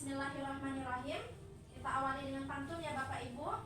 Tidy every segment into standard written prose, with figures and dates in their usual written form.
Bismillahirrahmanirrahim. Kita awali dengan pantun ya Bapak Ibu.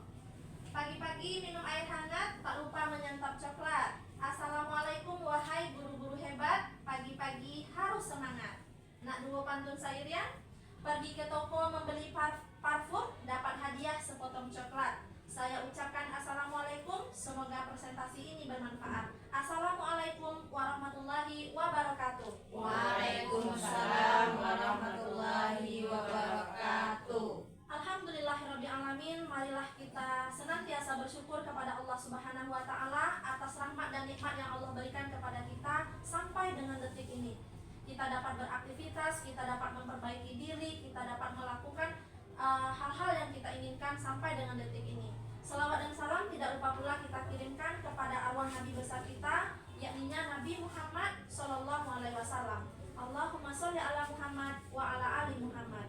Pagi-pagi minum air hangat, tak lupa menyantap coklat. Assalamualaikum wahai guru-guru hebat, pagi-pagi harus semangat. Nak dua pantun sairian. Pergi ke toko membeli parfum, dapat hadiah sepotong coklat. Saya ucapkan assalamualaikum, semoga presentasi ini bermanfaat. Assalamualaikum warahmatullahi wabarakatuh. Waalaikumsalam warahmatullahi wabarakatuh. Alhamdulillahirrabbilalamin. Marilah kita senantiasa bersyukur kepada Allah Subhanahu wa Ta'ala atas rahmat dan nikmat yang Allah berikan kepada kita sampai dengan detik ini. Kita dapat beraktivitas, kita dapat memperbaiki diri, kita dapat melakukan hal-hal yang kita inginkan sampai dengan detik ini. Selawat dan salam tidak lupa pula kita kirimkan kepada arwah Nabi besar kita, yakni Nabi Muhammad SAW. Allahumma sholli ala Muhammad wa ala ali Muhammad.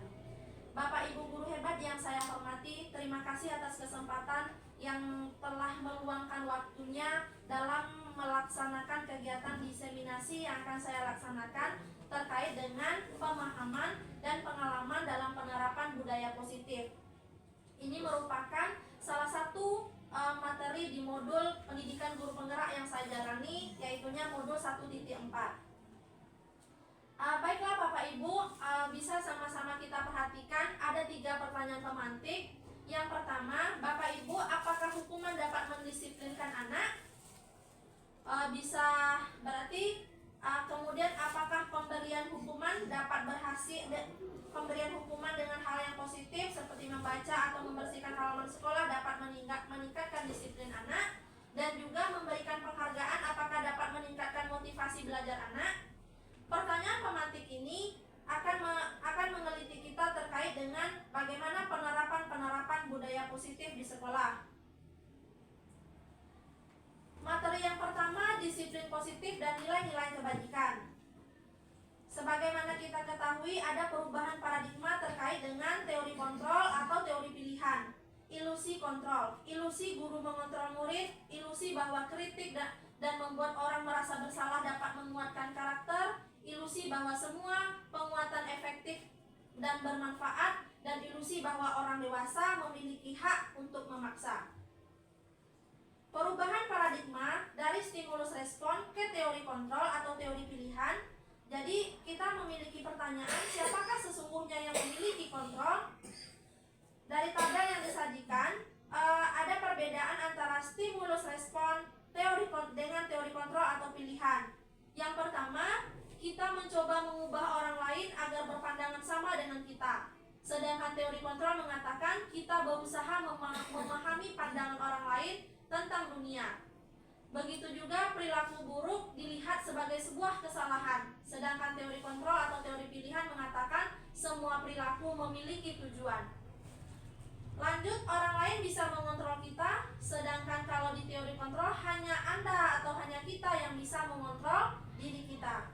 Bapak Ibu guru hebat yang saya hormati, terima kasih atas kesempatan yang telah meluangkan waktunya dalam melaksanakan kegiatan diseminasi yang akan saya laksanakan terkait dengan pemahaman dan pengalaman dalam penerapan budaya positif. Ini merupakan salah satu materi di modul pendidikan guru penggerak yang saya jalani, yaitunya modul 1.4. Baiklah Bapak Ibu, bisa sama-sama kita perhatikan ada 3 pertanyaan pemantik. Yang pertama, Bapak Ibu, apakah hukuman dapat mendisiplinkan anak? Bisa berarti kemudian apakah pemberian hukuman dapat berhasil? Pemberian hukuman dengan hal yang positif seperti membaca atau membersihkan halaman sekolah dapat meningkatkan disiplin anak, dan juga memberikan penghargaan apakah dapat meningkatkan motivasi belajar anak? Pertanyaan pemantik ini akan mengeliti kita terkait dengan bagaimana penerapan budaya positif di sekolah. Materi yang pertama, disiplin positif dan nilai-nilai kebajikan. Sebagaimana kita ketahui, ada perubahan paradigma terkait dengan teori kontrol atau teori pilihan. Ilusi kontrol, ilusi guru mengontrol murid, ilusi bahwa kritik dan membuat orang merasa bersalah dapat menguatkan karakter, ilusi bahwa semua penguatan efektif dan bermanfaat, dan ilusi bahwa orang dewasa memiliki hak untuk memaksa. Perubahan paradigma dari stimulus respon ke teori kontrol atau teori pilihan. Jadi kita memiliki pertanyaan, siapakah sesungguhnya yang memiliki kontrol? Dari tabel yang disajikan, ada perbedaan antara stimulus respon dengan teori kontrol atau pilihan. Yang pertama, kita mencoba mengubah orang lain agar berpandangan sama dengan kita. Sedangkan teori kontrol mengatakan kita berusaha memahami pandangan orang lain tentang dunia. Begitu juga perilaku buruk dilihat sebagai sebuah kesalahan. Sedangkan teori kontrol atau teori pilihan mengatakan semua perilaku memiliki tujuan. Lanjut, orang lain bisa mengontrol kita, sedangkan kalau di teori kontrol hanya Anda atau hanya kita yang bisa mengontrol diri kita.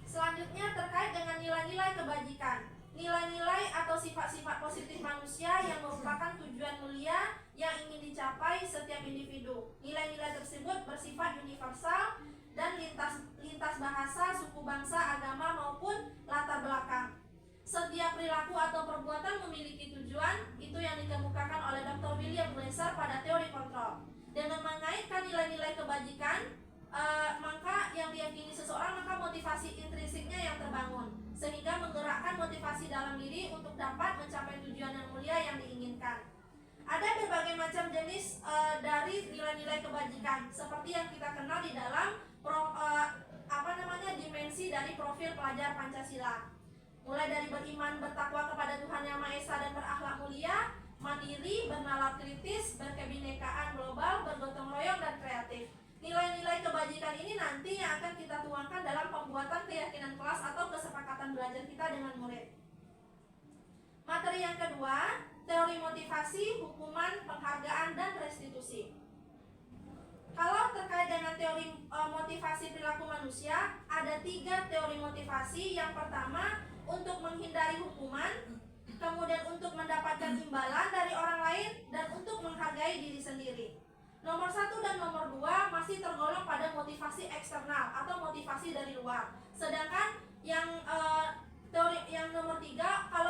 Selanjutnya terkait dengan nilai-nilai kebajikan. Nilai-nilai atau sifat-sifat positif manusia yang merupakan tujuan mulia yang ingin dicapai setiap individu. Nilai-nilai tersebut bersifat universal dan lintas bahasa, suku bangsa, agama maupun latar belakang. Setiap perilaku atau perbuatan memiliki tujuan, itu yang dikemukakan oleh Dr. William Glasser pada teori kontrol. Dengan mengaitkan nilai-nilai kebajikan, maka yang diyakini seseorang, maka motivasi intrinsiknya yang terbangun, sehingga menggerakkan motivasi dalam diri untuk dapat mencapai tujuan yang mulia yang diinginkan. Ada berbagai macam jenis dari nilai-nilai kebajikan, seperti yang kita kenal di dalam dimensi dari profil pelajar Pancasila. Mulai dari beriman, bertakwa kepada Tuhan Yang Maha Esa dan berakhlak mulia, mandiri, bernalar kritis, berkebinekaan global, bergotong royong dan kreatif. Nilai-nilai kebajikan ini nanti yang akan kita tuangkan dalam pembuatan keyakinan kelas atau kesepakatan belajar kita dengan murid. Materi yang kedua, teori motivasi, hukuman, penghargaan, dan restitusi. Kalau terkait dengan teori motivasi perilaku manusia, ada 3 teori motivasi. Yang pertama, untuk menghindari hukuman, kemudian untuk mendapatkan imbalan dari orang lain, dan untuk menghargai diri sendiri. Nomor 1 dan nomor 2 masih tergolong pada motivasi eksternal atau motivasi dari luar. Sedangkan yang nomor 3, kalau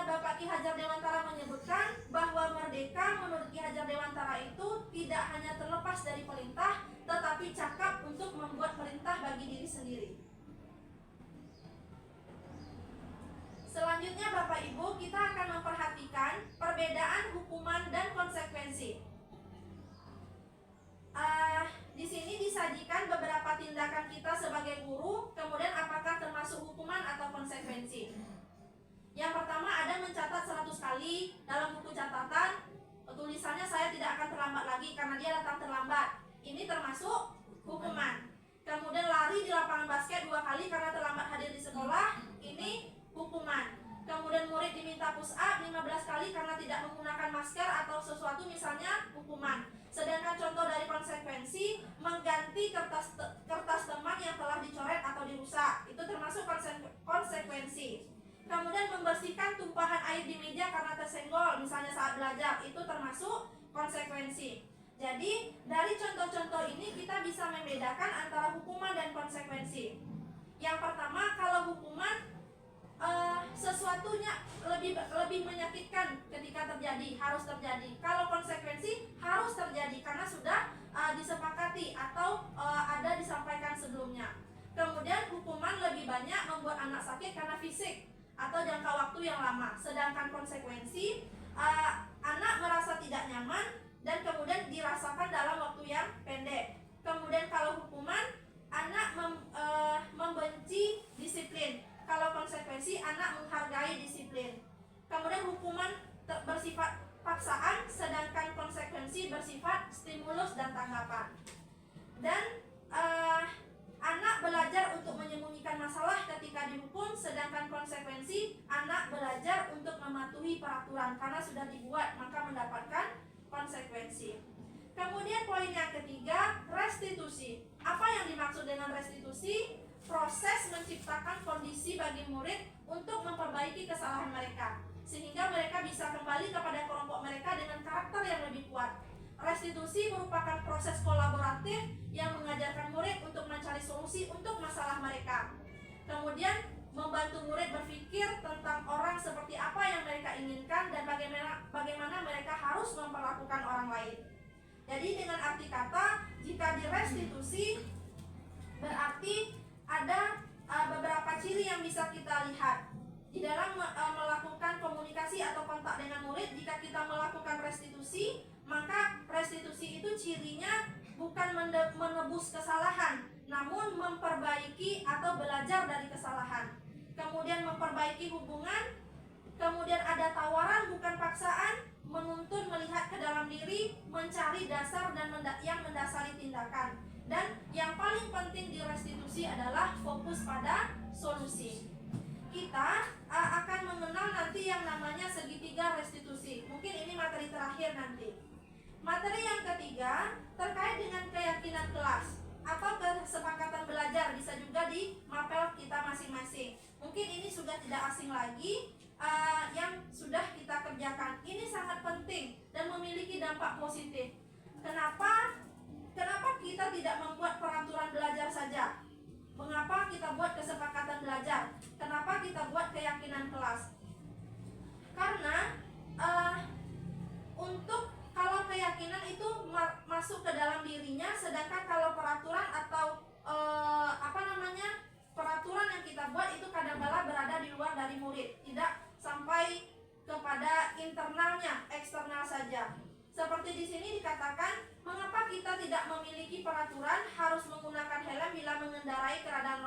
Bapak Ki Hajar Dewantara menyebutkan bahwa merdeka menurut Ki Hajar Dewantara itu tidak hanya terlepas dari perintah, tetapi cakap untuk membuat perintah bagi diri sendiri. Selanjutnya Bapak Ibu, kita akan memperhatikan perbedaan hukuman dan konsekuensi. Di sini disajikan beberapa tindakan kita sebagai guru, kemudian apakah termasuk hukuman atau konsekuensi. Yang pertama ada mencatat 100 kali dalam buku catatan, tulisannya saya tidak akan terlambat lagi karena dia datang terlambat. Ini termasuk hukuman. Kemudian lari di lapangan basket 2 kali karena terlambat hadir di sekolah, ini hukuman. Kemudian murid diminta push up 15 kali karena tidak menggunakan masker atau sesuatu misalnya, hukuman. Sedangkan contoh dari konsekuensi, mengganti kertas teman yang telah dicoret atau dirusak, itu termasuk konsekuensi. Kemudian membersihkan tumpahan air di meja karena tersenggol misalnya saat belajar, itu termasuk konsekuensi. Jadi dari contoh-contoh ini kita bisa membedakan antara hukuman dan konsekuensi. Yang pertama, kalau hukuman sesuatunya lebih menyakitkan ketika terjadi, harus terjadi. Kalau konsekuensi harus terjadi karena sudah disepakati atau ada disampaikan sebelumnya. Kemudian hukuman lebih banyak membuat anak sakit karena fisik atau jangka waktu yang lama. Sedangkan konsekuensi anak merasa tidak nyaman dan kemudian dirasakan dalam waktu yang pendek. Kemudian kalau hukuman, anak membenci disiplin. Kalau konsekuensi, anak menghargai disiplin. Kemudian hukuman bersifat paksaan, sedangkan konsekuensi bersifat stimulus dan tanggapan. Dan anak belajar untuk menyembunyikan masalah ketika dihukum, sedangkan konsekuensi anak belajar untuk mematuhi peraturan karena sudah dibuat maka mendapatkan konsekuensi. Kemudian poin yang ketiga, restitusi. Apa yang dimaksud dengan restitusi? Proses menciptakan kondisi bagi murid untuk memperbaiki kesalahan mereka sehingga mereka bisa kembali kepada kelompok mereka dengan karakter yang lebih kuat. Restitusi merupakan proses kolaboratif yang mengajarkan murid untuk mencari solusi untuk masalah mereka. Kemudian membantu murid berpikir tentang orang seperti apa yang mereka inginkan dan bagaimana mereka harus memperlakukan orang lain. Jadi dengan arti kata, jika direstitusi berarti ada beberapa ciri yang bisa kita lihat di dalam melakukan komunikasi atau kontak dengan murid. Jika kita melakukan restitusi, maka restitusi itu cirinya bukan menebus kesalahan, namun memperbaiki atau belajar dari kesalahan. Kemudian memperbaiki hubungan, kemudian ada tawaran bukan paksaan, menuntun melihat ke dalam diri, mencari dasar dan yang mendasari tindakan. Dan yang paling penting di restitusi adalah fokus pada solusi. Kita akan mengenal nanti yang namanya segitiga restitusi. Mungkin ini materi terakhir nanti. Materi yang ketiga terkait dengan keyakinan kelas atau kesepakatan belajar, bisa juga di mapel kita masing-masing. Mungkin ini sudah tidak asing lagi, yang sudah kita kerjakan. Ini sangat penting dan memiliki dampak positif. Kenapa kita tidak membuat peraturan belajar saja? Mengapa kita buat kesepakatan belajar? Kenapa kita buat keyakinan kelas? Karena untuk kalau keyakinan itu masuk ke dalam dirinya, sedangkan kalau peraturan atau peraturan yang kita buat itu kadang-kala berada di luar dari murid, tidak sampai kepada internalnya, eksternal saja. Seperti di sini dikatakan, mengapa kita tidak memiliki peraturan harus menggunakan helm bila mengendarai kendaraan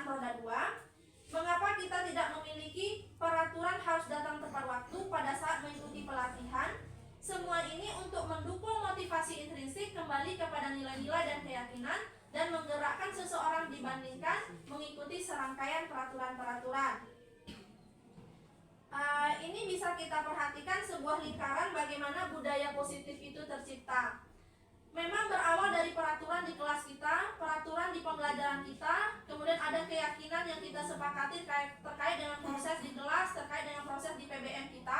roda 2? Mengapa kita tidak memiliki peraturan harus datang tepat waktu pada saat mengikuti pelatihan? Semua ini untuk mendukung motivasi intrinsik kembali kepada nilai-nilai dan keyakinan dan menggerakkan seseorang dibandingkan mengikuti serangkaian peraturan-peraturan. Ini bisa kita perhatikan sebuah lingkaran bagaimana budaya positif itu tercipta. Memang berawal dari peraturan di kelas kita, peraturan di pembelajaran kita, kemudian ada keyakinan yang kita sepakati terkait dengan proses di kelas, terkait dengan proses di PBM kita,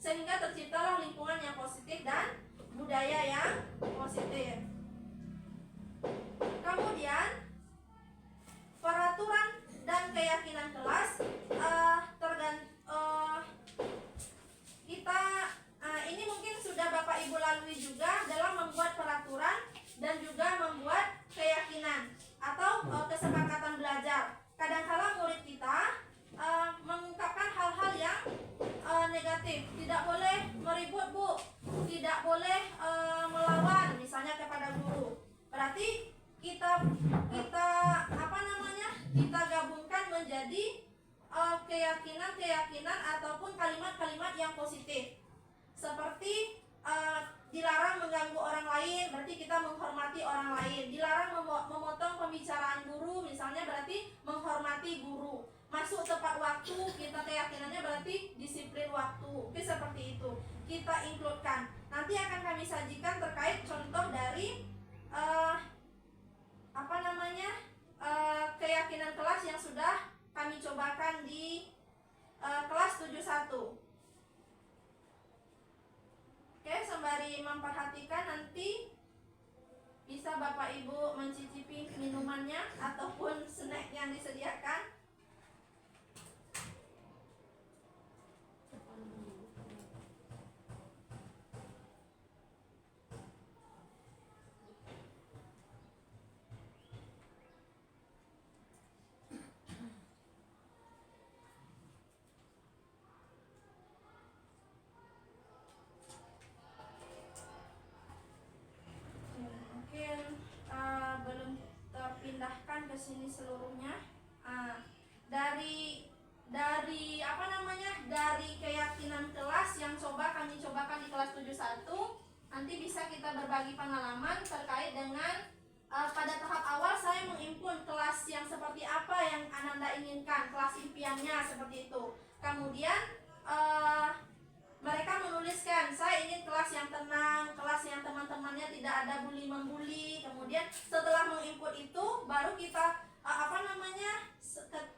sehingga terciptalah lingkungan yang positif dan budaya yang positif. Kemudian peraturan dan keyakinan kelas mengganggu orang lain, berarti kita menghormati orang lain. Dilarang memotong pembicaraan guru, misalnya berarti menghormati guru. Masuk tepat waktu, kita keyakinannya berarti disiplin waktu. Oke, seperti itu. Kita includekan. Nanti akan kami sajikan terkait contoh dari keyakinan kelas yang sudah kami cobakan di kelas 71. Oke, sembari memperhatikan nanti bisa Bapak Ibu mencicipi minumannya ataupun snack yang disediakan. Belum terpindahkan ke sini seluruhnya. Dari keyakinan kelas yang kami cobakan di kelas 71, nanti bisa kita berbagi pengalaman terkait dengan pada tahap awal saya mengimpun kelas yang seperti apa yang Ananda inginkan, kelas impiannya seperti itu. Kemudian mereka menuliskan, saya ingin kelas yang tenang, kelas yang teman-temannya tidak ada bully-membuli. Kemudian setelah menginput itu, baru kita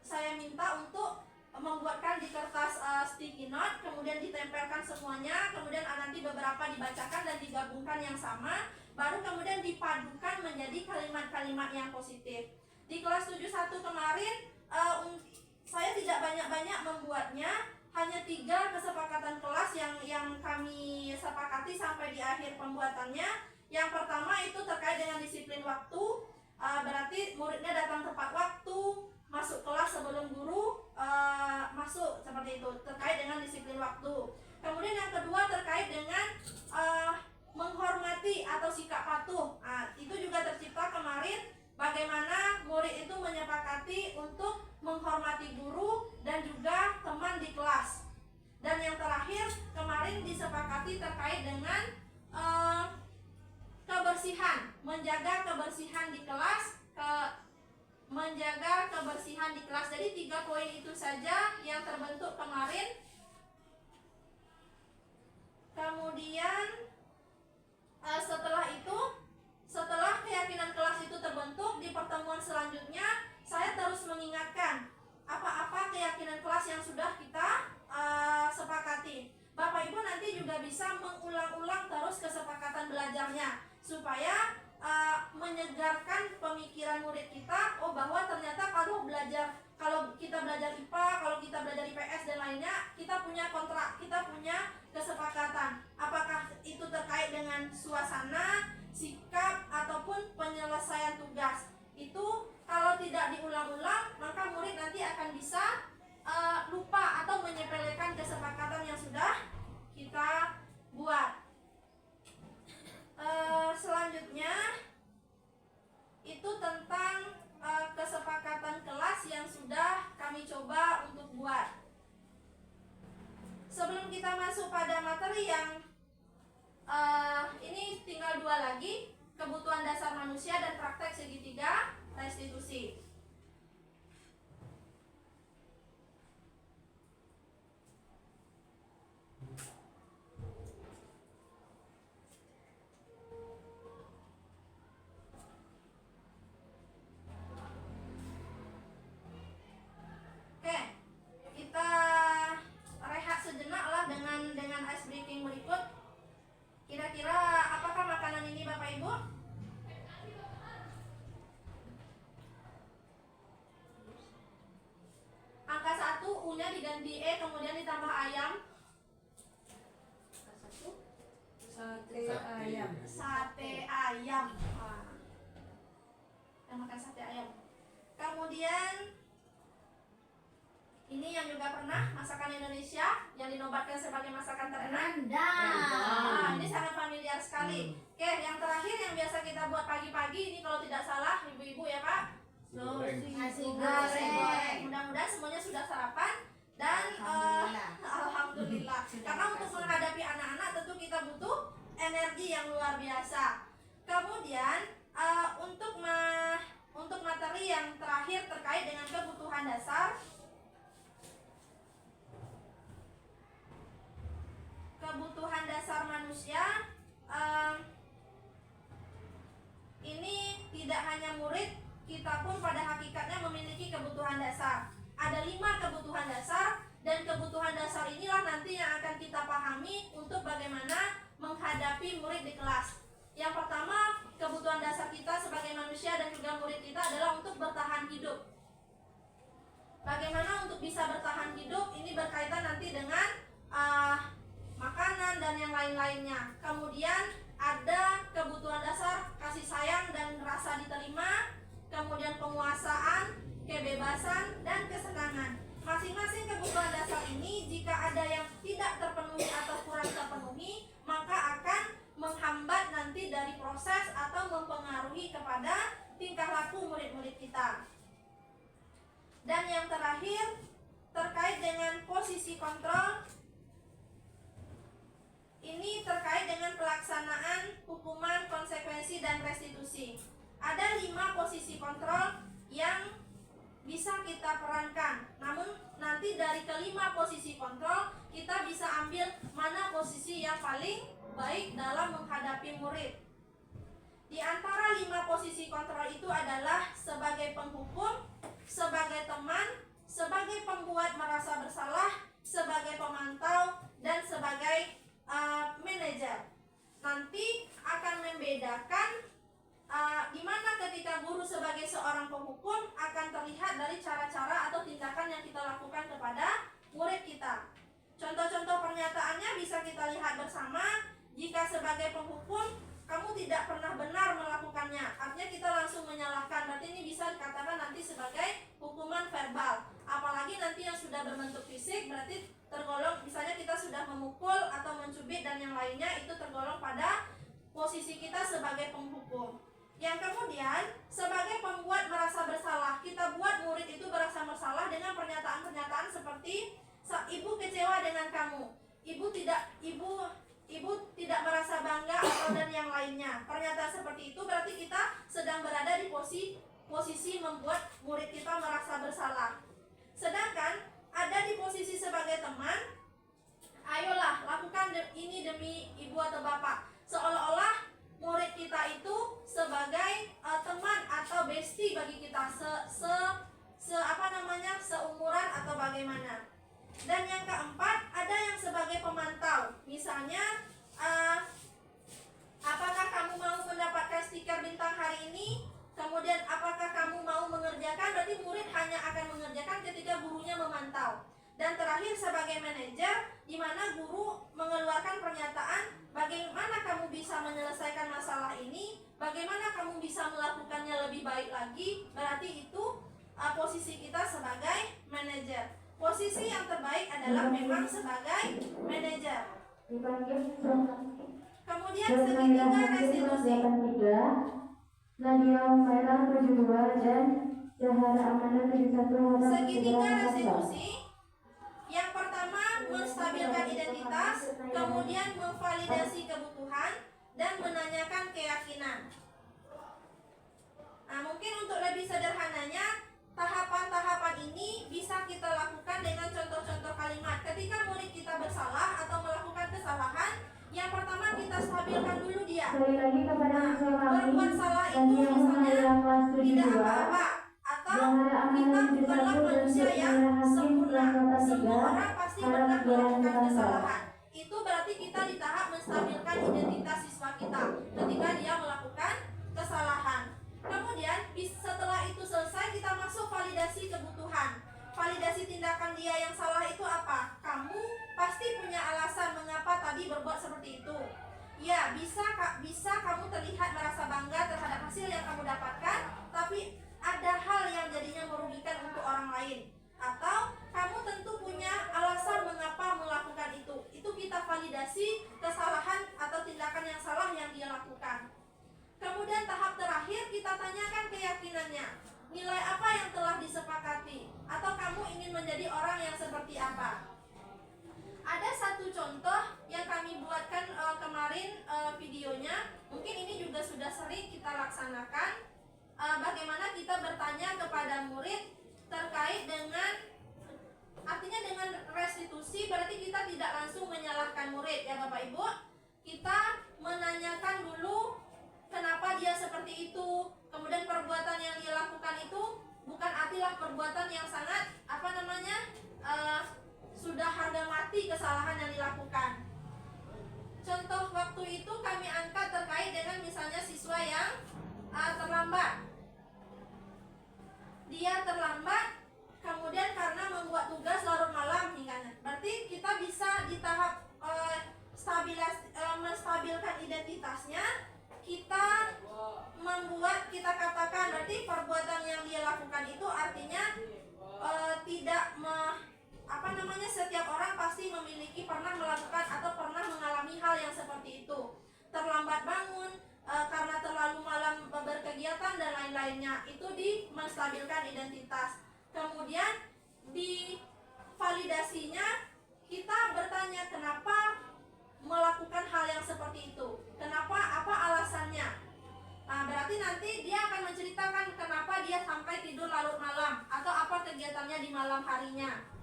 saya minta untuk membuatkan di kertas sticky note, kemudian ditempelkan semuanya, kemudian nanti beberapa dibacakan dan digabungkan yang sama, baru kemudian dipadukan menjadi kalimat-kalimat yang positif. Di kelas 71 kemarin, saya tidak banyak-banyak membuatnya, hanya 3 kesepakatan kelas yang kami sepakati sampai di akhir pembuatannya. Yang pertama itu terkait dengan disiplin waktu, berarti muridnya datang tepat waktu, masuk kelas sebelum guru masuk, seperti itu, terkait dengan disiplin waktu. Kemudian yang kedua terkait dengan menghormati atau sikap patuh. Itu juga tercipta kemarin, bagaimana murid itu menyepakati untuk menghormati guru dan juga teman di kelas. Dan yang terakhir kemarin disepakati terkait dengan kebersihan, menjaga kebersihan di kelas, menjaga kebersihan di kelas. Jadi 3 poin itu saja yang terbentuk kemarin. Kemudian setelah keyakinan kelas itu terbentuk, di pertemuan selanjutnya saya terus mengingatkan apa-apa keyakinan kelas yang sudah kita sepakati. Bapak Ibu nanti juga bisa mengulang-ulang terus kesepakatan belajarnya, supaya menyegarkan pemikiran murid kita. Oh, bahwa ternyata kalau kita belajar IPA, kalau kita belajar IPS dan lainnya, kita punya kontrak, kita punya kesepakatan. Apakah itu terkait dengan suasana, sikap, ataupun penyelesaian tugas. Itu kalau tidak diulang-ulang, maka murid nanti akan bisa lupa atau menyepelekan kesepakatan yang sudah kita buat. Selanjutnya itu tentang kesepakatan kelas yang sudah kami coba untuk buat. Sebelum kita masuk pada materi yang ini tinggal 2 lagi, kebutuhan dasar manusia dan praktek segitiga restitusi. Oke, kita rehat sejenak lah dengan ice breaking berikut. Kira-kira apakah makanan ini Bapak Ibu? Angka 1, U-nya diganti E, kemudian ditambah ayam. Sate ayam. Sate ayam. Kita makan sate ayam. Kemudian ini yang juga pernah masakan Indonesia yang dinobatkan sebagai masakan terenak. Ini sangat familiar sekali. Oke, yang terakhir yang biasa kita buat pagi-pagi ini kalau tidak salah ibu-ibu ya Pak, Nasi goreng. goreng. Mudah-mudahan semuanya sudah sarapan dan alhamdulillah. Karena untuk menghadapi anak-anak tentu kita butuh energi yang luar biasa. Kemudian untuk materi yang terakhir terkait dengan kebutuhan dasar. Kebutuhan dasar manusia, ini tidak hanya murid, kita pun pada hakikatnya memiliki kebutuhan dasar. Ada 5 kebutuhan dasar, dan kebutuhan dasar inilah nanti yang akan kita pahami untuk bagaimana menghadapi murid di kelas. Yang pertama, kebutuhan dasar kita sebagai manusia dan juga murid kita adalah untuk bertahan hidup. Bagaimana untuk bisa bertahan hidup, ini berkaitan nanti dengan makanan dan yang lain-lainnya. Kemudian ada kebutuhan dasar kasih sayang dan rasa diterima, kemudian penguasaan, kebebasan, dan kesenangan. Masing-masing kebutuhan dasar ini jika ada yang tidak terpenuhi atau kurang terpenuhi, maka akan menghambat nanti dari proses atau mempengaruhi kepada tingkah laku murid-murid kita. Dan yang terakhir terkait dengan posisi kontrol, ini terkait dengan pelaksanaan hukuman, konsekuensi, dan restitusi. Ada 5 posisi kontrol yang bisa kita perankan. Namun nanti dari kelima posisi kontrol kita bisa ambil mana posisi yang paling baik dalam menghadapi murid. Di antara 5 posisi kontrol itu adalah sebagai penghukum, sebagai teman, sebagai pembuat merasa bersalah, sebagai pemantau, dan sebagai manajer. Nanti akan membedakan di mana ketika guru sebagai seorang penghukum akan terlihat dari cara-cara atau tindakan yang kita lakukan kepada murid kita. Contoh-contoh pernyataannya bisa kita lihat bersama. Jika sebagai penghukum kamu tidak pernah benar melakukannya, artinya kita langsung menyalahkan. Berarti ini bisa dikatakan nanti sebagai hukuman verbal. Apalagi nanti yang sudah berbentuk fisik, berarti tergolong, misalnya kita sudah memukul atau mencubit dan yang lainnya, itu tergolong pada posisi kita sebagai penghukum. Yang kemudian sebagai pembuat merasa bersalah, kita buat murid itu merasa bersalah dengan pernyataan-pernyataan seperti ibu kecewa dengan kamu, ibu tidak merasa bangga atau dan yang lainnya. Pernyataan seperti itu berarti kita sedang berada di posisi membuat murid kita merasa bersalah. Sedangkan ada di posisi sebagai teman, ayolah lakukan ini demi ibu atau bapak. Seolah-olah murid kita itu sebagai teman atau bestie bagi kita, seumuran atau bagaimana. Dan yang keempat, ada yang sebagai pemantau. Misalnya, apakah kamu mau mendapatkan stiker bintang hari ini? Kemudian apakah kamu mau mengerjakan? Berarti murid hanya akan mengerjakan ketika gurunya memantau. Dan terakhir sebagai manajer, di mana guru mengeluarkan pernyataan, bagaimana kamu bisa menyelesaikan masalah ini, bagaimana kamu bisa melakukannya lebih baik lagi. Berarti itu posisi kita sebagai manajer. Posisi yang terbaik adalah memang sebagai manajer. Kemudian segitiga restitusi. Nadia Humaira 72 dan Zahara Amanda 71. Segitiga restitusi. Yang pertama menstabilkan identitas, kemudian memvalidasi kebutuhan, dan menanyakan keyakinan. Nah, mungkin untuk lebih sederhananya, tahapan-tahapan ini bisa kita lakukan dengan contoh-contoh kalimat. Ketika murid kita bersalah atau melakukan kesalahan, yang pertama kita stabilkan dulu dia. Berbuat salah itu misalnya tidak apa-apa, atau kita bukanlah manusia yang sempurna. Semua orang pasti pernah melakukan kesalahan. Itu berarti kita di tahap menstabilkan identitas siswa kita ketika dia melakukan kesalahan. Kemudian setelah itu selesai, kita masuk validasi kebutuhan. Validasi tindakan dia yang salah itu apa? Kamu pasti punya alasan mengapa tadi berbuat seperti itu. Ya, bisa kamu terlihat merasa bangga terhadap hasil yang kamu dapatkan, tapi ada hal yang jadinya merugikan untuk orang lain. Atau kamu tentu punya alasan mengapa melakukan itu. Itu kita validasi kesalahan atau tindakan yang salah yang dia lakukan. Kemudian tahap terakhir kita tanyakan keyakinannya. Nilai apa yang telah disepakati? Atau kamu ingin menjadi orang yang seperti apa? Ada satu contoh yang kami kami buatkan kemarin videonya, mungkin ini juga sudah sering kita laksanakan. Bagaimana kita bertanya kepada murid terkait dengan, artinya dengan restitusi, berarti kita tidak langsung menyalahkan murid ya Bapak Ibu. Kita menanyakan dulu kenapa dia seperti itu, kemudian perbuatan yang dia lakukan itu bukan artilah perbuatan yang sangat sudah harga mati kesalahan yang dilakukan. Contoh waktu itu kami angkat terkait dengan misalnya siswa yang terlambat. Dia terlambat, kemudian karena membuat tugas larut malam hingga. Berarti kita bisa di tahap menstabilkan identitasnya. Kita membuat, kita katakan berarti perbuatan yang dia lakukan itu artinya setiap orang pasti memiliki pernah melakukan atau pernah mengalami hal yang seperti itu. Terlambat bangun karena terlalu malam berkegiatan dan lain-lainnya, itu menstabilkan identitas. Kemudian di validasinya kita bertanya kenapa melakukan hal yang seperti itu, kenapa, apa alasannya. Berarti nanti dia akan menceritakan kenapa dia sampai tidur larut malam atau apa kegiatannya di malam harinya.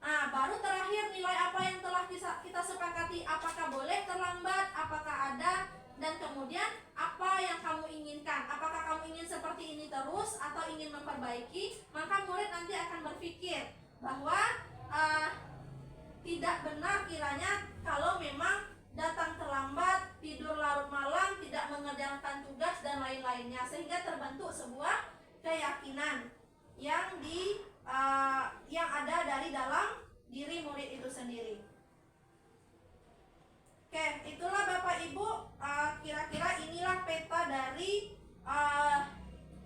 Baru terakhir nilai apa yang telah kita sepakati, apakah boleh terlambat, apakah ada, dan kemudian apa yang kamu inginkan, apakah kamu ingin seperti ini terus atau ingin memperbaiki. Maka murid nanti akan berpikir bahwa tidak benar kiranya kalau memang datang terlambat, tidur larut malam, tidak mengerjakan tugas dan lain-lainnya, sehingga terbentuk sebuah keyakinan yang ada dari dalam diri murid itu sendiri. Oke, itulah Bapak Ibu, kira-kira inilah peta dari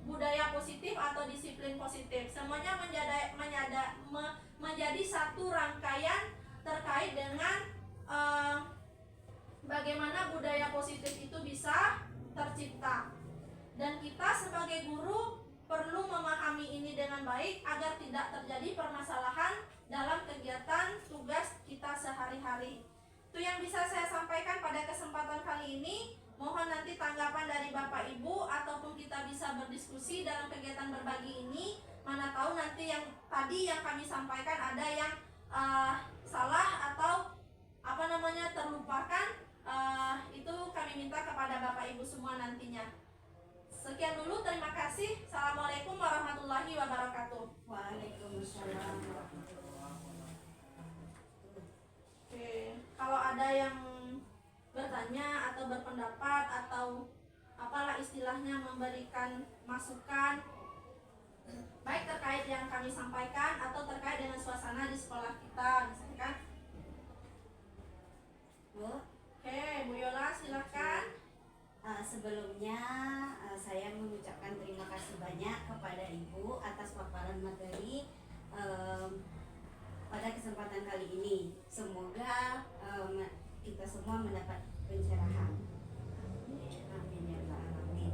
budaya positif atau disiplin positif. Semuanya menjadi satu rangkaian terkait dengan bagaimana budaya positif itu bisa tercipta. Dan kita sebagai guru perlu memahami ini dengan baik agar tidak terjadi permasalahan dalam kegiatan tugas kita sehari-hari. Itu yang bisa saya sampaikan pada kesempatan kali ini. Mohon nanti tanggapan dari Bapak Ibu ataupun kita bisa berdiskusi dalam kegiatan berbagi ini. Mana tahu nanti yang tadi yang kami sampaikan ada yang salah atau terlupakan. Itu kami minta kepada Bapak Ibu semua nantinya. Sekian dulu, terima kasih. Assalamualaikum warahmatullahi wabarakatuh. Waalaikumsalam warahmatullahi wabarakatuh. Oke, kalau ada yang bertanya atau berpendapat atau apalah istilahnya memberikan masukan baik terkait yang kami sampaikan atau terkait dengan suasana di sekolah kita misalkan. Bu, Oke, Bu Yola silakan. sebelumnya saya mengucapkan terima kasih banyak kepada Ibu atas paparan materi pada kesempatan kali ini. Semoga kita semua mendapat pencerahan. Amin ya Rabbal alamin.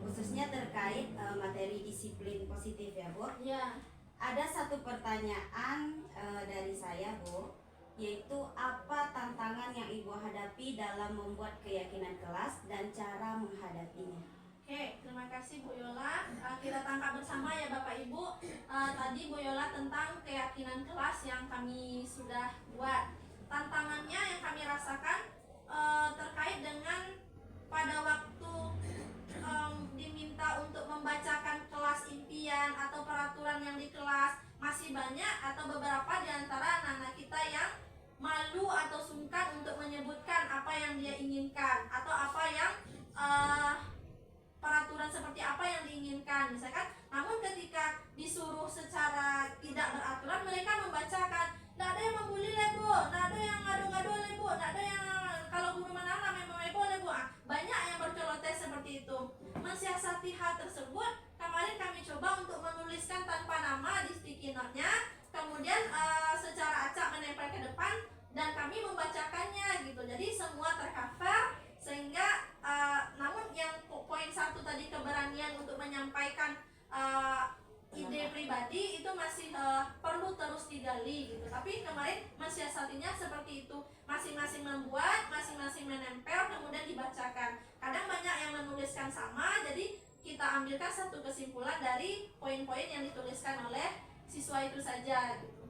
Khususnya terkait materi disiplin positif ya Bu. Ya. Ada satu pertanyaan dari saya Bu, yaitu apa tantangan yang Ibu hadapi dalam membuat keyakinan kelas dan cara menghadapinya. Oke, terima kasih Bu Yola. Kita tangkap bersama ya Bapak Ibu. Tadi Bu Yola tentang keyakinan kelas yang kami sudah buat. Tantangannya yang kami rasakan terkait dengan pada waktu diminta untuk membacakan kelas impian atau peraturan yang di kelas, masih banyak atau beberapa di antara anak-anak kita yang malu atau sungkan untuk menyebutkan apa yang dia inginkan atau apa yang peraturan seperti apa yang diinginkan misalkan. Namun ketika disuruh secara tidak beraturan, mereka membacakan, tidak ada yang membuli le Bu, tidak ada yang ngadu-ngadu le Bu, tidak ada yang kalau guru mana memang boleh Bu. digali gitu. Tapi kemarin mensiasatinya seperti itu, masing-masing membuat, masing-masing menempel, kemudian dibacakan. Kadang banyak yang menuliskan sama, jadi kita ambilkan satu kesimpulan dari poin-poin yang dituliskan oleh siswa itu saja gitu.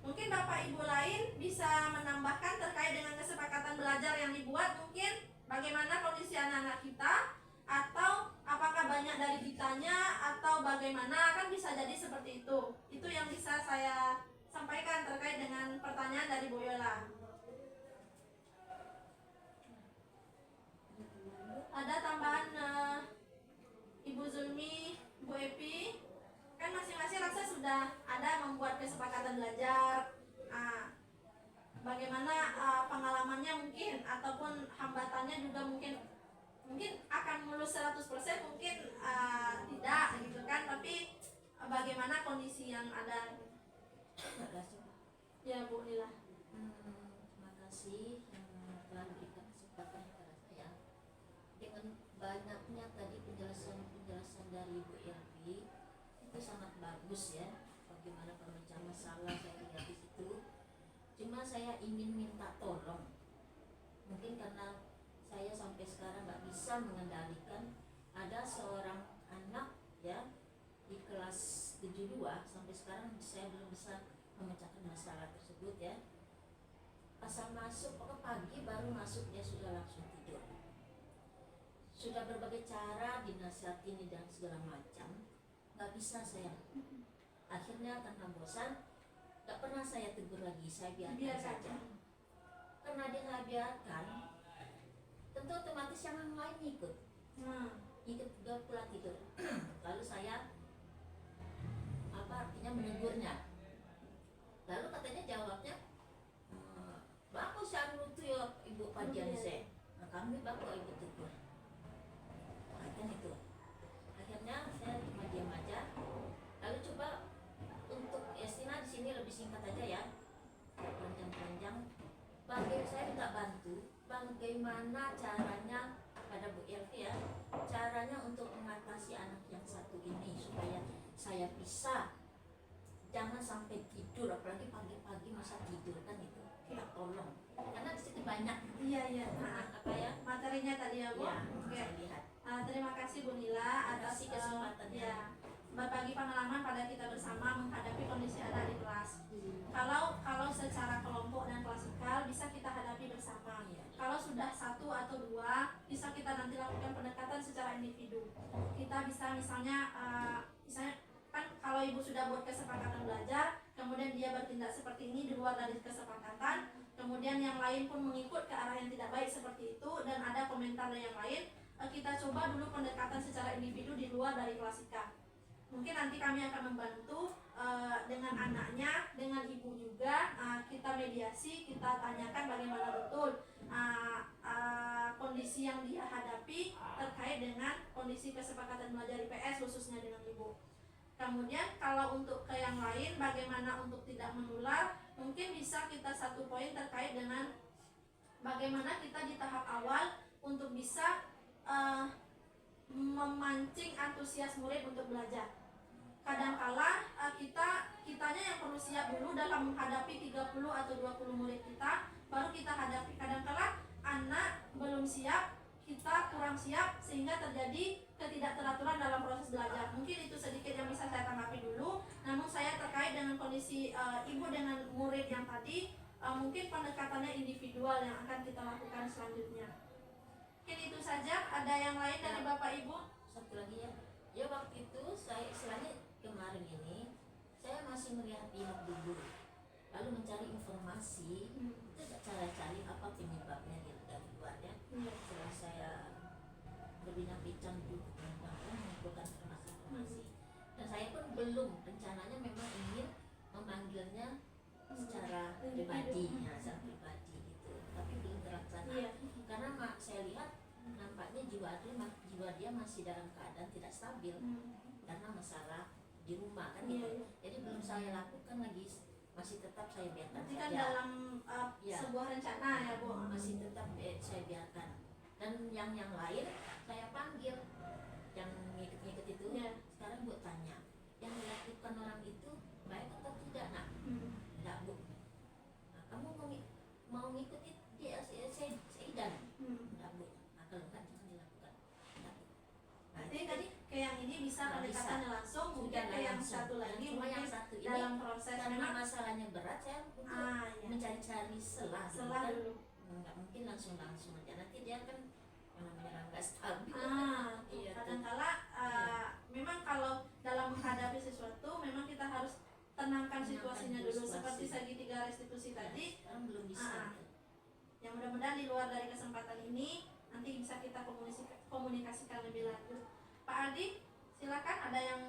Mungkin Bapak Ibu lain bisa menambahkan terkait dengan kesepakatan belajar yang dibuat, mungkin bagaimana kondisi anak-anak kita, atau apakah banyak dari kitanya, atau bagaimana, kan bisa jadi seperti itu. Itu yang bisa saya sampaikan terkait dengan pertanyaan dari Bu Yola. Ada tambahan Ibu Zulmi, Bu Epi? Kan masing-masing rasa sudah ada membuat kesepakatan belajar. Bagaimana pengalamannya mungkin, ataupun hambatannya juga mungkin akan mulus 100%, mungkin tidak gitu kan, tapi bagaimana kondisi yang ada. Terima kasih, Pak. Ya Bu Lila. Terima kasih yang telah memberikan kesempatan kepada saya. Dengan banyaknya tadi penjelasan dari Bu Elvi, itu sangat bagus ya. Bagaimana pemecah masalah saya lihat di situ. Cuma saya ingin minta tolong. Mungkin karena saya sampai sekarang nggak bisa mengendalikan, ada seorang anak ya di kelas 72 sampai sekarang saya belum bisa memecahkan masalah tersebut ya. Asal masuk ke pagi, baru masuk dia sudah langsung tidur. Sudah berbagai cara dinasihati ini dan segala macam, nggak bisa saya. Akhirnya karena bosan, nggak pernah saya tegur lagi, saya biarkan saja. Karena dia nggak biarkan, tentu otomatis yang lain ikut juga pula tidur. Lalu saya artinya menegurnya. Lalu katanya jawabnya, bagus saya menurut ya ibu pajian saya. Nah, kami bapak ibu tegur. Kan itu. Akhirnya saya cuma diam aja. Lalu coba untuk Estina di sini lebih singkat aja ya, panjang-panjang. Saya minta bantu bagaimana caranya pada Bu Elvi ya, caranya untuk mengatasi anak yang satu ini supaya saya bisa jangan sampai tidur, apalagi pagi-pagi masa tidur kan itu kita tolong karena di situ banyak apa ya materinya tadi ya Bu. Ya, Oke. saya lihat. Terima kasih Bu Nila atas kesempatannya. berbagi pengalaman pada kita bersama menghadapi kondisi anak di kelas. Kalau secara kelompok dan klasikal bisa kita hadapi bersama. Kalau sudah satu atau dua, bisa kita nanti lakukan pendekatan secara individu. Kita bisa misalnya kan kalau ibu sudah buat kesepakatan belajar, kemudian dia bertindak seperti ini di luar dari kesepakatan, kemudian yang lain pun mengikut ke arah yang tidak baik seperti itu, dan ada komentar dari yang lain, kita coba dulu pendekatan secara individu di luar dari klasika. Mungkin nanti kami akan membantu dengan anaknya, dengan ibu juga, kita mediasi, kita tanyakan bagaimana betul kondisi yang dia hadapi terkait dengan kondisi kesepakatan belajar IPS khususnya dengan ibu. Kemudian kalau untuk ke yang lain, bagaimana untuk tidak menular, mungkin bisa kita satu poin terkait dengan bagaimana kita di tahap awal untuk bisa memancing antusias murid untuk belajar. Kadangkala kitanya yang perlu siap dulu dalam menghadapi 30 atau 20 murid kita, baru kita hadapi. Kadangkala anak belum siap, kita kurang siap, sehingga terjadi ketidakteraturan dalam proses belajar. Mungkin itu sedikit yang bisa saya tanggapi dulu. Namun saya terkait dengan kondisi ibu dengan murid yang tadi, mungkin pendekatannya individual yang akan kita lakukan selanjutnya. Mungkin itu saja. Ada yang lain dari Bapak Ibu? Satu lagi ya. Ya waktu itu saya istilahnya kemarin ini saya masih melihat dulu, lalu mencari informasi, itu cara cari apa penyebabnya dari luarnya. Setelah saya berbincang-bincang juga mengumpulkan informasi, dan saya pun belum rencananya memang ingin memanggilnya secara pribadi, secara pribadi gitu, tapi belum terlaksana karena saya lihat nampaknya jiwa dia masih dalam keadaan tidak stabil karena masalah di rumah kan gitu. Jadi belum saya lakukan lagi, masih tetap saya biarkan Nanti saja. kan dalam sebuah rencana ya Bu. Masih tetap saya biarkan. Dan yang lain saya panggil, yang ngikut-ngikut itu. Sekarang buat tanya, yang dilakukan orang itu baik atau tidak nak? pendekatannya langsung, mungkin ke yang satu lagi cuma mungkin yang satu ini dalam proses karena memang masalahnya berat, saya untuk iya. mencari-cari selah gitu Selah kan. dulu. Nggak mungkin langsung aja, nanti dia kan malah menyerang nggak stabil. Iya tuh. Kadangkala memang kalau dalam menghadapi sesuatu memang kita harus tenangkan situasinya dulu, situasi. seperti segitiga restitusi tadi. Sekarang belum bisa. Yang mudah-mudahan di luar dari kesempatan ini nanti bisa kita komunikasikan lebih lanjut. Pak Aldi, silakan, ada yang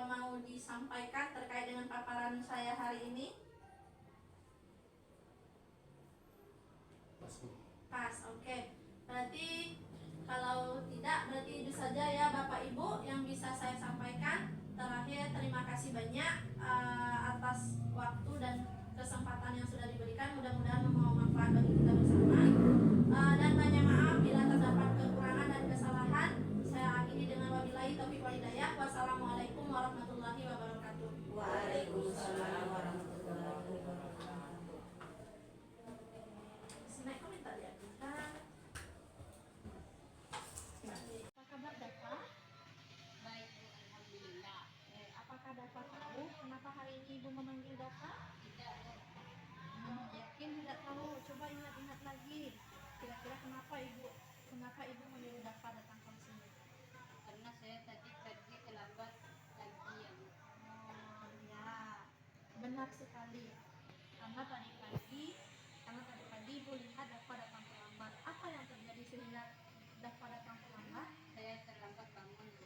mau disampaikan terkait dengan paparan saya hari ini? Pas, oke. Berarti kalau tidak, berarti itu saja ya Bapak Ibu yang bisa saya sampaikan. Terakhir, terima kasih banyak atas waktu dan kesempatan yang sudah diberikan. Mudah-mudahan membawa manfaat bagi kita bersama. Dan banyak maaf bila terdapat kekurangan dan kesalahan. Saya akhiri dengan wabillahi taufiq wal hidayah. Wassalamualaikum warahmatullahi wabarakatuh. Waalaikumsalam warahmatullahi wabarakatuh. Snack komentar ya kita. Apa kabar Dafa? Baik, Bu. Alhamdulillah. Apakah Dafa tahu kenapa hari ini Ibu memanggil Dafa? Tidak, Bu. Yakin tidak tahu? Coba ingat-ingat lagi. Kira-kira kenapa Ibu menyuruh Dafa datang ke sini? Karena saya tadi pergi terlambat lagi ya, Bu. Oh ya, benar sekali. Karena tadi pagi Ibu lihat Dafa datang terlambat. Apa yang terjadi sehingga Dafa datang terlambat? Saya terlambat bangun, Bu.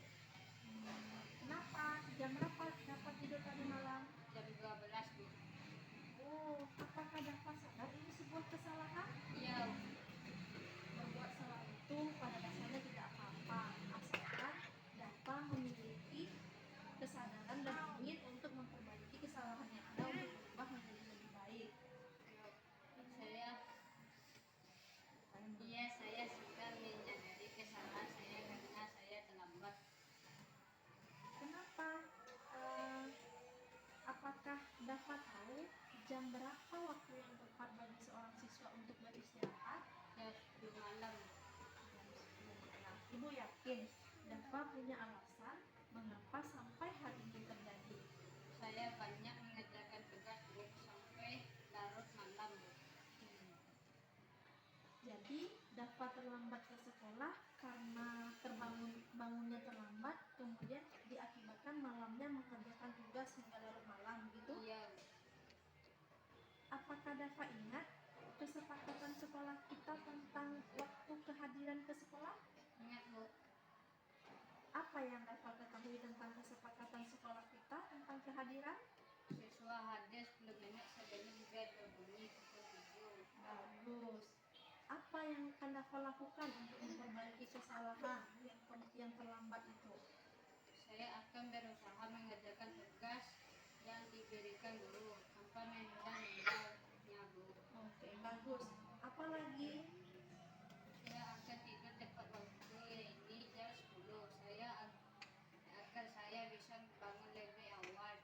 Kenapa? Jam berapa Dafa tidur tadi malam? Jam 12, Bu. Oh, apakah Dafa sadar ini sebuah kesalahan? Iya, Bu. Membuat salah itu pada dasarnya tidak apa-apa, asalkan Dafa memiliki kesadaran dan ingin untuk memperbaiki kesalahan yang ada untuk berubah menjadi lebih baik. Saya suka menyadari kesalahan saya karena saya terlambat. Kenapa? Apakah Dafa tahu jam berapa waktu yang tepat bagi seorang siswa untuk beristirahat? Jam 10 malam. Ibu yakin Dafa punya alasan mengapa sampai hal ini terjadi? Saya banyak mengerjakan tugas, Bu, sampai larut malam, Bu. Jadi Dafa terlambat ke sekolah karena bangunnya terlambat, kemudian diakibatkan malamnya mengerjakan tugas hingga larut malam, gitu? Iya, Bu. Apakah Dafa ingat kesepakatan sekolah kita tentang waktu kehadiran ke sekolah? Ingat, Bu. Apa yang Dafa ketahui tentang kesepakatan sekolah kita tentang kehadiran? Siswa hadir 10 menit sebelum bel berbunyi pukul 7. Bagus. Apa yang akan Dafa lakukan untuk memperbaiki kesalahan yang terlambat itu? Saya akan berusaha mengerjakan tugas yang diberikan guru tanpa menunda-nundanya, Bu. Oke, bagus. Apa lagi? Saya akan tidur tepat waktu, ini jam 10. Agar saya bisa bangun lebih awal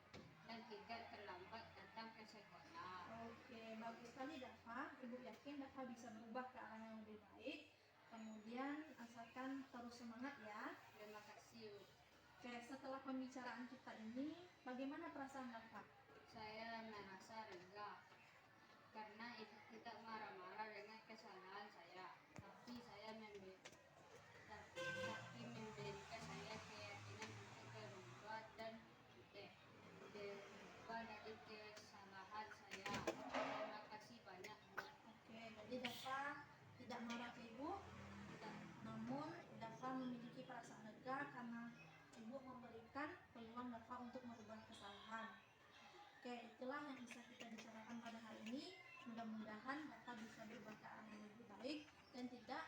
dan tidak terlambat datang ke sekolah. Oke, bagus sekali Dafa. Ibu yakin Dafa bisa berubah ke arah yang lebih baik. Kemudian asalkan terus semangat ya. Terima kasih, Bu. Oke, setelah pembicaraan kita ini, bagaimana perasaan Dafa? Saya merasa lega karena itu tidak marah-marah dengan kesalahan saya, tapi memberikan saya keyakinan untuk berubah dan berubah dari kesalahan saya. Terima kasih banyak, Bu. Oke, jadi Dafa tidak marah ke Ibu, namun Dafa memiliki perasaan lega karena Ibu memberikan peluang Dafa untuk merubah kesalahan. Oke, itulah yang bisa kita bicarakan pada hari ini. Mudah-mudahan Dafa bisa berubah ke arah yang lebih baik dan tidak